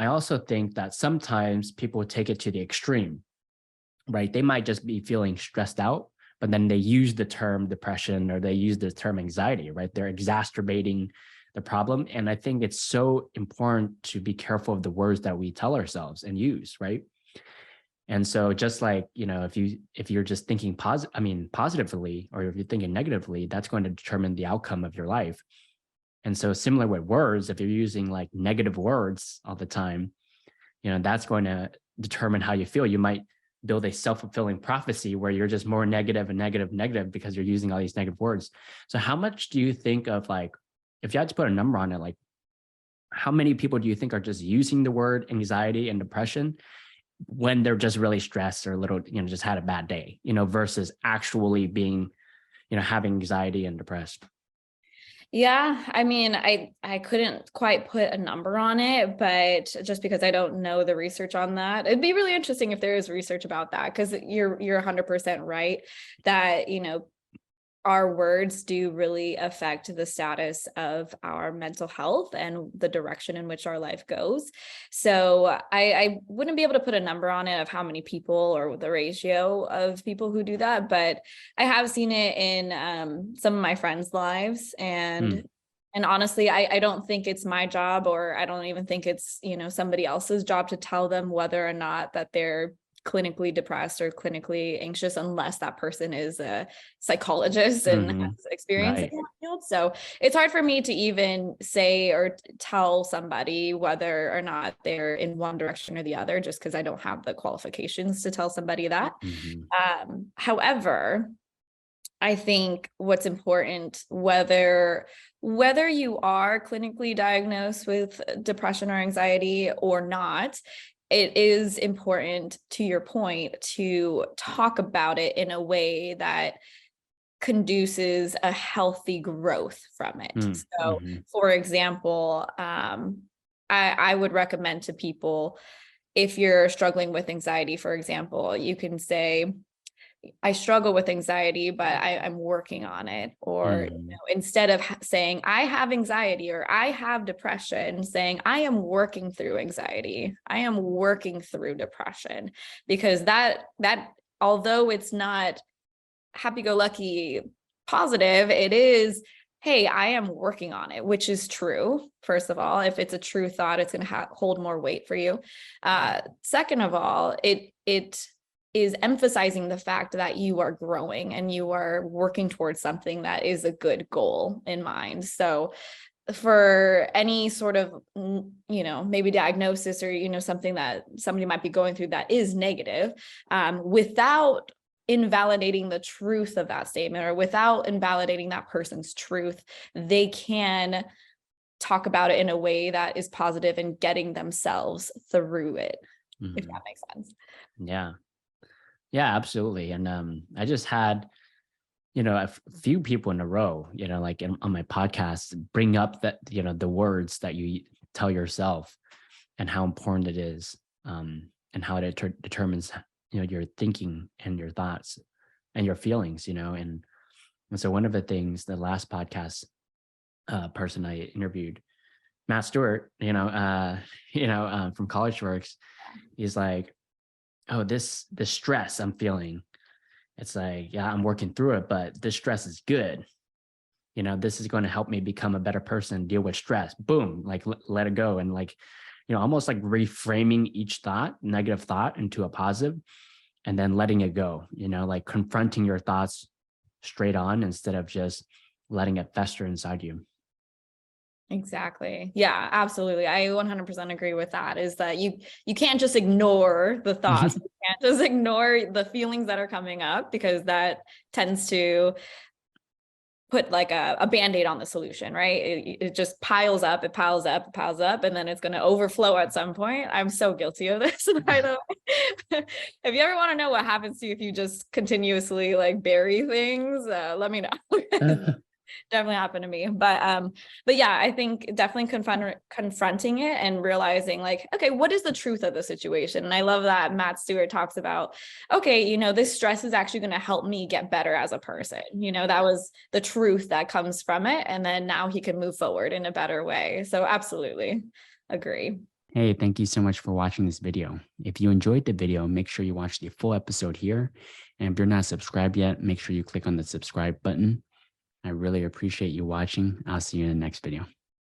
I also think that sometimes people take it to the extreme, right? They might just be feeling stressed out, but then they use the term depression or they use the term anxiety, right? They're exacerbating the problem. And I think it's so important to be careful of the words that we tell ourselves and use, right? And so just like, if you're just thinking positively, or if you're thinking negatively, that's going to determine the outcome of your life. And so similar with words, if you're using like negative words all the time, that's going to determine how you feel. You might build a self-fulfilling prophecy where you're just more negative and negative because you're using all these negative words. So how much do you think of, like, if you had to put a number on it, like how many people do you think are just using the word anxiety and depression when they're just really stressed or a little, just had a bad day, versus actually being, having anxiety and depressed? Yeah, I mean, I couldn't quite put a number on it, but just because I don't know the research on that, it'd be really interesting if there is research about that, because you're 100% right that, our words do really affect the status of our mental health and the direction in which our life goes. So I wouldn't be able to put a number on it of how many people or the ratio of people who do that, but I have seen it in some of my friends' lives. And honestly, I don't think it's my job, or I don't even think it's, somebody else's job to tell them whether or not that they're clinically depressed or clinically anxious, unless that person is a psychologist and has experience in that field. So it's hard for me to even say or tell somebody whether or not they're in one direction or the other, just because I don't have the qualifications to tell somebody that. However, I think what's important, whether you are clinically diagnosed with depression or anxiety or not, it is important, to your point, to talk about it in a way that conduces a healthy growth from it. So, for example, I would recommend to people, if you're struggling with anxiety, for example, you can say, I struggle with anxiety, but I'm working on it. Or instead of saying I have anxiety or I have depression, saying I am working through anxiety, I am working through depression, because that although it's not happy-go-lucky positive, it is, hey, I am working on it, which is true. First of all, if it's a true thought, it's going to hold more weight for you. Second of all, it is emphasizing the fact that you are growing and you are working towards something that is a good goal in mind. So for any sort of, maybe diagnosis or, something that somebody might be going through that is negative, without invalidating the truth of that statement or without invalidating that person's truth, they can talk about it in a way that is positive and getting themselves through it, if that makes sense. Yeah, absolutely. And I just had, a few people in a row, like on my podcast, bring up that, the words that you tell yourself and how important it is, and how it determines, your thinking and your thoughts and your feelings, and so one of the things, the last podcast person I interviewed, Matt Stewart, from College Works, he's like, oh, this stress I'm feeling, it's like, yeah, I'm working through it, but this stress is good. This is going to help me become a better person, deal with stress. Boom, like let it go. And like, almost like reframing each negative thought into a positive, and then letting it go, like confronting your thoughts straight on instead of just letting it fester inside you. Exactly. Yeah, absolutely. I 100% agree with that, is that you can't just ignore the thoughts. You can't just ignore the feelings that are coming up, because that tends to put like a Band-Aid on the solution, right? It just piles up, it piles up, and then it's going to overflow at some point. I'm so guilty of this, by the way. If you ever want to know what happens to you if you just continuously like bury things, let me know. Definitely happened to me. But yeah, I think definitely confronting it and realizing like, okay, what is the truth of the situation? And I love that Matt Stewart talks about, okay, this stress is actually going to help me get better as a person. That was the truth that comes from it. And then now he can move forward in a better way. So absolutely agree. Hey, thank you so much for watching this video. If you enjoyed the video, make sure you watch the full episode here. And if you're not subscribed yet, make sure you click on the subscribe button. I really appreciate you watching. I'll see you in the next video.